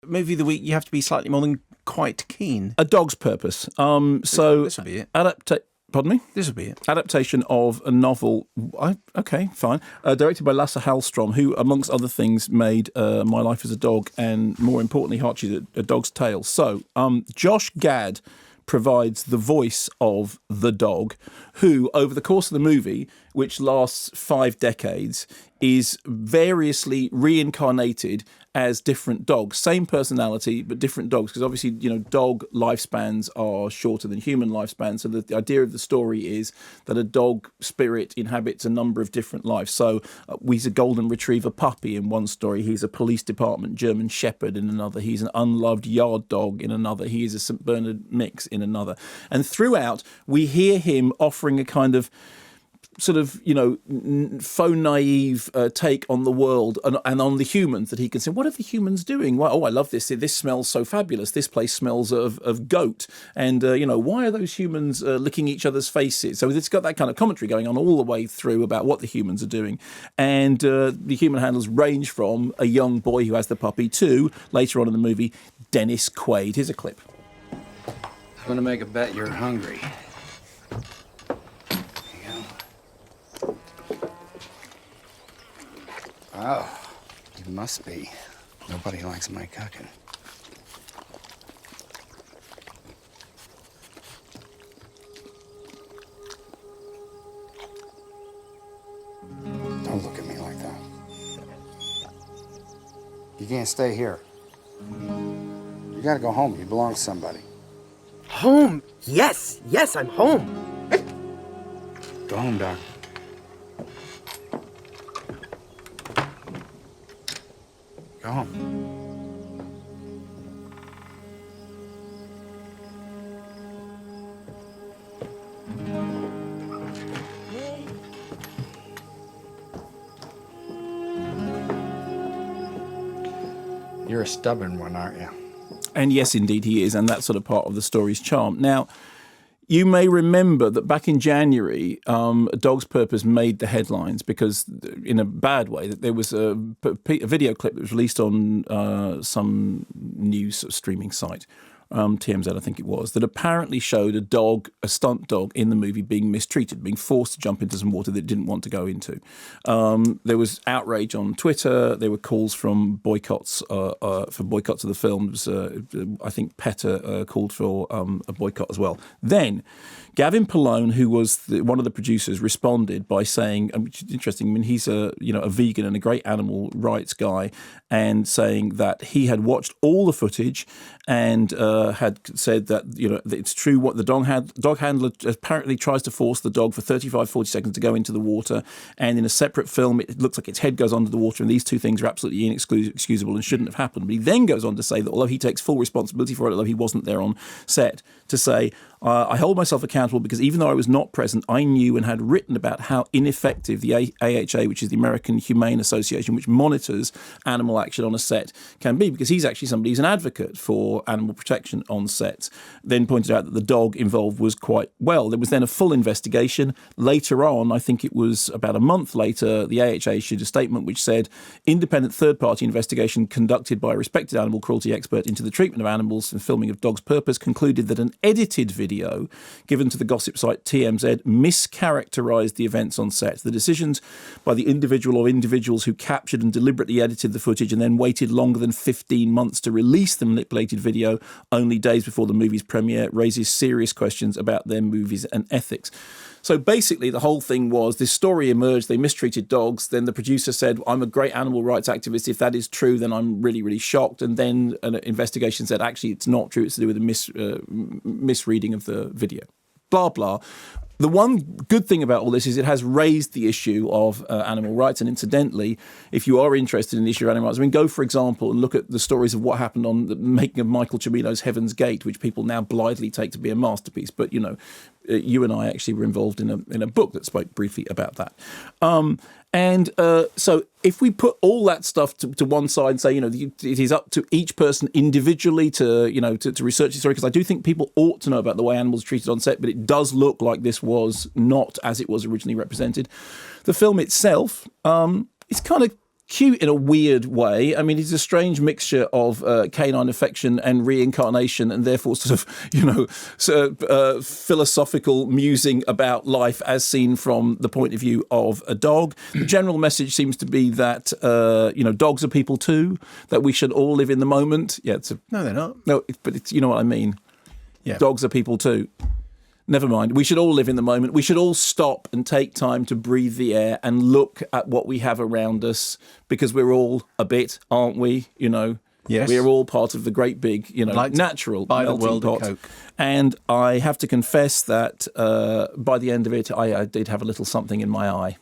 movie of the week, you have to be slightly more than quite keen. A Dog's Purpose. So This will be it. Pardon me? This will be it. Adaptation of a novel. Okay, fine. Directed by Lasse Hallström, who, amongst other things, made My Life as a Dog and, more importantly, Archie, A Dog's Tale. So, Josh Gad provides the voice of the dog, who, over the course of the movie, which lasts 5 decades, is variously reincarnated as different dogs. Same personality, but different dogs. Because obviously, dog lifespans are shorter than human lifespans. So the idea of the story is that a dog spirit inhabits a number of different lives. So he's a golden retriever puppy in one story. He's a police department German shepherd in another. He's an unloved yard dog in another. He is a St. Bernard mix in another. And throughout, we hear him offering a kind of sort of, faux naive take on the world and on the humans, that he can say, what are the humans doing? Well, oh, I love this. This smells so fabulous. This place smells of goat. And, why are those humans licking each other's faces? So it's got that kind of commentary going on all the way through about what the humans are doing. And the human handlers range from a young boy who has the puppy to, later on in the movie, Dennis Quaid. Here's a clip. I'm going to make a bet you're hungry. Oh, you must be. Nobody likes my cooking. Don't look at me like that. You can't stay here. You gotta go home. You belong to somebody. Home? Yes, I'm home. Go home, Doc. Go home. You're a stubborn one, aren't you? And yes, indeed he is, and that's sort of part of the story's charm. Now, you may remember that back in January, A Dog's Purpose made the headlines because, in a bad way, that there was a video clip that was released on some news sort of streaming site, TMZ I think it was, that apparently showed a stunt dog in the movie being mistreated, being forced to jump into some water that it didn't want to go into. There was outrage on Twitter. There were calls from boycotts for boycotts of the films. I think PETA called for a boycott as well. Then Gavin Pallone, who was one of the producers, responded by saying, which is interesting, I mean, he's a vegan and a great animal rights guy, and saying that he had watched all the footage and had said that, that it's true what the dog handler apparently tries to force the dog for 35-40 seconds to go into the water, and in a separate film it looks like its head goes under the water, and these two things are absolutely inexcusable and shouldn't have happened. But he then goes on to say that although he takes full responsibility for it, although he wasn't there on set, to say, I hold myself accountable because even though I was not present, I knew and had written about how ineffective the AHA, which is the American Humane Association, which monitors animal action on a set, can be, because he's actually somebody who's an advocate for animal protection on sets. Then pointed out that the dog involved was quite well. There was then a full investigation. Later on, I think it was about a month later, the AHA issued a statement which said, independent third-party investigation conducted by a respected animal cruelty expert into the treatment of animals and filming of Dog's Purpose concluded that an edited video given to the gossip site TMZ mischaracterised the events on set. The decisions by the individual or individuals who captured and deliberately edited the footage and then waited longer than 15 months to release the manipulated video only days before the movie's premiere raises serious questions about their movies and ethics. So basically the whole thing was this story emerged, they mistreated dogs, then the producer said, I'm a great animal rights activist, if that is true then I'm really, really shocked, and then an investigation said actually it's not true, it's to do with a misreading of the video. Blah, blah. The one good thing about all this is it has raised the issue of animal rights. And incidentally, if you are interested in the issue of animal rights, I mean, go, for example, and look at the stories of what happened on the making of Michael Cimino's Heaven's Gate, which people now blithely take to be a masterpiece. But, you and I actually were involved in a book that spoke briefly about that. So if we put all that stuff to one side and say, it is up to each person individually to research the story, because I do think people ought to know about the way animals are treated on set, but it does look like this was not as it was originally represented. The film itself is kind of cute in a weird way. I mean, he's a strange mixture of canine affection and reincarnation, and therefore sort of, philosophical musing about life as seen from the point of view of a dog. The general message seems to be that, dogs are people too, that we should all live in the moment. Yeah, No, they're not. No, but it's, you know what I mean. Yeah. Dogs are people too. Never mind. We should all live in the moment. We should all stop and take time to breathe the air and look at what we have around us, because we're all a bit, aren't we? Yes. We're all part of the great big, Like to natural buy the melting world a pot. Coke. And I have to confess that by the end of it, I did have a little something in my eye.